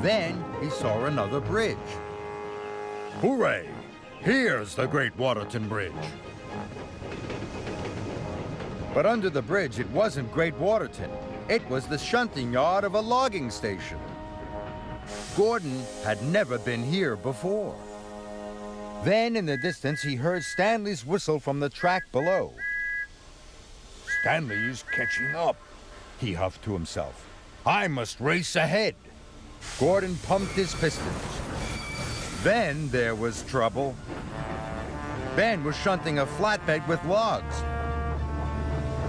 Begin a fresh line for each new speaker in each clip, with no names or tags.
Then he saw another bridge.
Hooray! Here's the Great Waterton Bridge.
But under the bridge, it wasn't Great Waterton. It was the shunting yard of a logging station. Gordon had never been here before. Then, in the distance, he heard Stanley's whistle from the track below.
Stanley's catching up,
he huffed to himself. I must race ahead. Gordon pumped his pistons. Then there was trouble. Ben was shunting a flatbed with logs.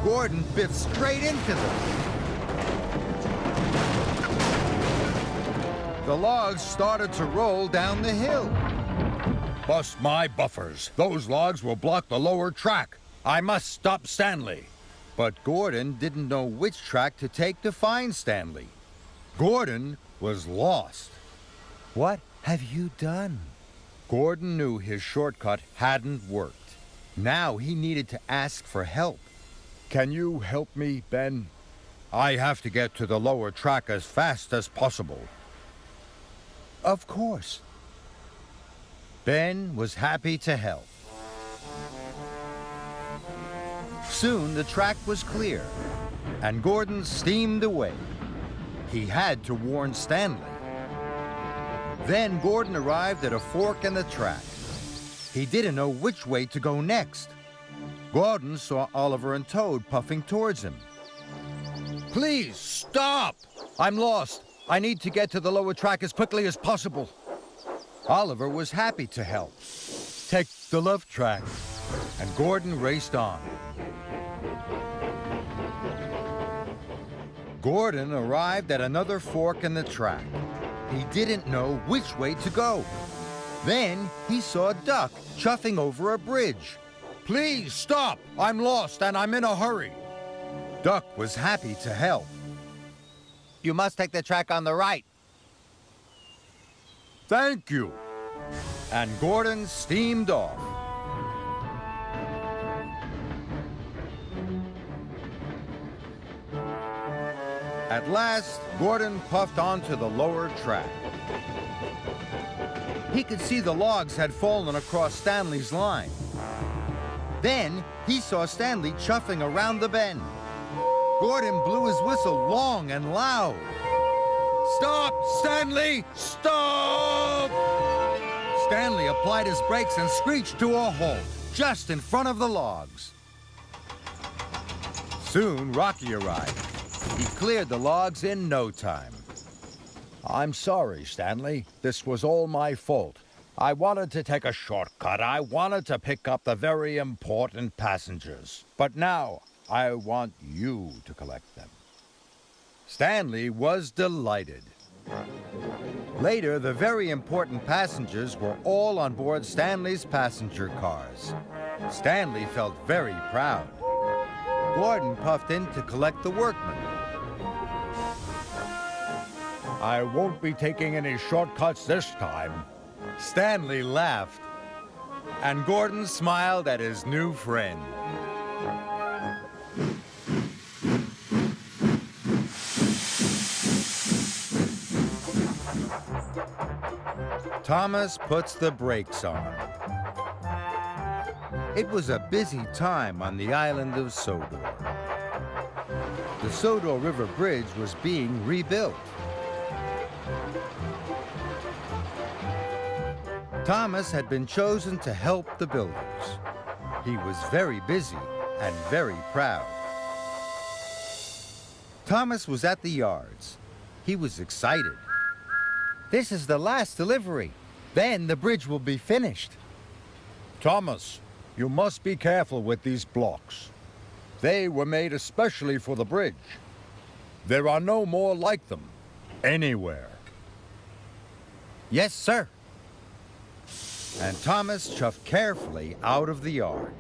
Gordon biffed straight into them. The logs started to roll down the hill.
Bust my buffers. Those logs will block the lower track. I must stop Stanley.
But Gordon didn't know which track to take to find Stanley. Gordon was lost. What have you done? Gordon knew his shortcut hadn't worked. Now he needed to ask for help.
Can you help me, Ben?
I have to get to the lower track as fast as possible. Of course. Ben was happy to help. Soon the track was clear, and Gordon steamed away. He had to warn Stanley. Then Gordon arrived at a fork in the track. He didn't know which way to go next. Gordon saw Oliver and Toad puffing towards him. Please, stop! I'm lost. I need to get to the lower track as quickly as possible. Oliver was happy to help. Take the left track. And Gordon raced on. Gordon arrived at another fork in the track. He didn't know which way to go. Then he saw Duck chuffing over a bridge. Please stop! I'm lost and I'm in a hurry. Duck was happy to help. You must take the track on the right. Thank you. And Gordon steamed off. At last, Gordon puffed onto the lower track. He could see the logs had fallen across Stanley's line. Then he saw Stanley chuffing around the bend. Gordon blew his whistle long and loud. Stop, Stanley! Stop! Stanley applied his brakes and screeched to a halt, just in front of the logs. Soon, Rocky arrived. He cleared the logs in no time.
I'm sorry, Stanley. This was all my fault. I wanted to take a shortcut. I wanted to pick up the very important passengers. But now, I want you to collect them.
Stanley was delighted. Later, the very important passengers were all on board Stanley's passenger cars. Stanley felt very proud. Gordon puffed in to collect the workmen.
I won't be taking any shortcuts this time.
Stanley laughed, and Gordon smiled at his new friend. Thomas puts the brakes on. It was a busy time on the island of Sodor. The Sodor River Bridge was being rebuilt. Thomas had been chosen to help the builders. He was very busy and very proud. Thomas was at the yards. He was excited. This is the last delivery. Then the bridge will be finished.
Thomas, you must be careful with these blocks. They were made especially for the bridge. There are no more like them anywhere.
Yes, sir. And Thomas chuffed carefully out of the yard.